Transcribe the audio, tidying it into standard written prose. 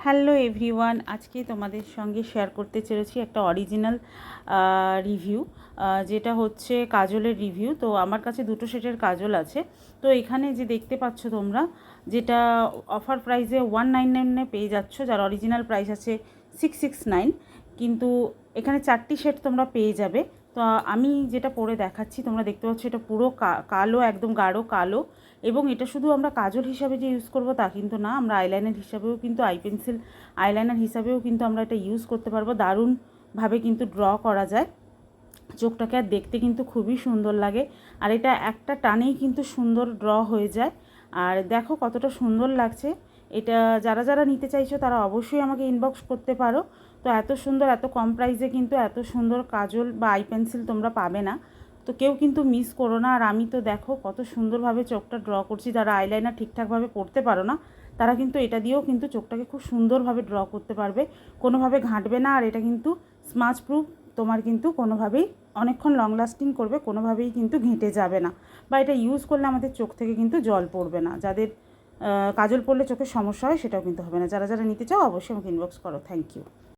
Hello everyone, আজকে তোমাদের সঙ্গে শেয়ার করতে চলেছি একটা অরিজিনাল রিভিউ, যেটা হচ্ছে কাজলের রিভিউ। তো আমার কাছে দুটো সেটের কাজল আছে। তো এখানে যে দেখতে পাচ্ছ তোমরা, যেটা অফার প্রাইসে 199 পেয়ে যাচ্ছ, যার অরিজিনাল প্রাইস আছে 669, কিন্তু এখানে 4টি সেট তোমরা পেয়ে যাবে। তো আমি যেটা পরে দেখাচ্ছি, তোমরা দেখতে পাচ্ছ এটা পুরো কালো, একদম গাঢ় কালো। এবং এটা শুধু আমরা কাজল হিসাবে যে ইউজ করব তা কিন্তু না, আমরা আইলাইনার হিসাবেও কিন্তু, আই পেন্সিল আইলাইনার হিসাবেও কিন্তু আমরা এটা ইউজ করতে পারবো। দারুণভাবে কিন্তু ড্র করা যায়, চোখটাকে আর দেখতে কিন্তু খুবই সুন্দর লাগে। আর এটা একটা টানেই কিন্তু সুন্দর ড্র হয়ে যায়। আর দেখো কতটা সুন্দর লাগছে। এটা যারা যারা নিতে চাইছো তারা অবশ্যই আমাকে ইনবক্স করতে পারো। তো এত সুন্দর, এত কম প্রাইসে কিন্তু এত সুন্দর কাজল বা আই পেন্সিল তোমরা পাবে না। তো কেউ কিন্তু মিস করো না। আর আমি তো দেখো কত সুন্দরভাবে চোখটা ড্র করছি। যারা আইলাইনার ঠিকঠাকভাবে পড়তে পারো না তারা কিন্তু এটা দিয়েও কিন্তু চোখটাকে খুব সুন্দরভাবে ড্র করতে পারবে, কোনোভাবে ঘাঁটবে না। আর এটা কিন্তু স্মাচ প্রুফ, তোমার কিন্তু কোনোভাবেই অনেকক্ষণ লং লাস্টিং করবে, কোনোভাবেই কিন্তু ঘেঁটে যাবে না, বা এটা ইউজ করলে আমাদের চোখ থেকে কিন্তু জল পড়বে না। যাদের কাজল পড়লে চোখের সমস্যা হয় সেটাও কিন্তু হবে না। যারা যারা নিতে চাও অবশ্যই আমাকে ইনবক্স করো। Thank you.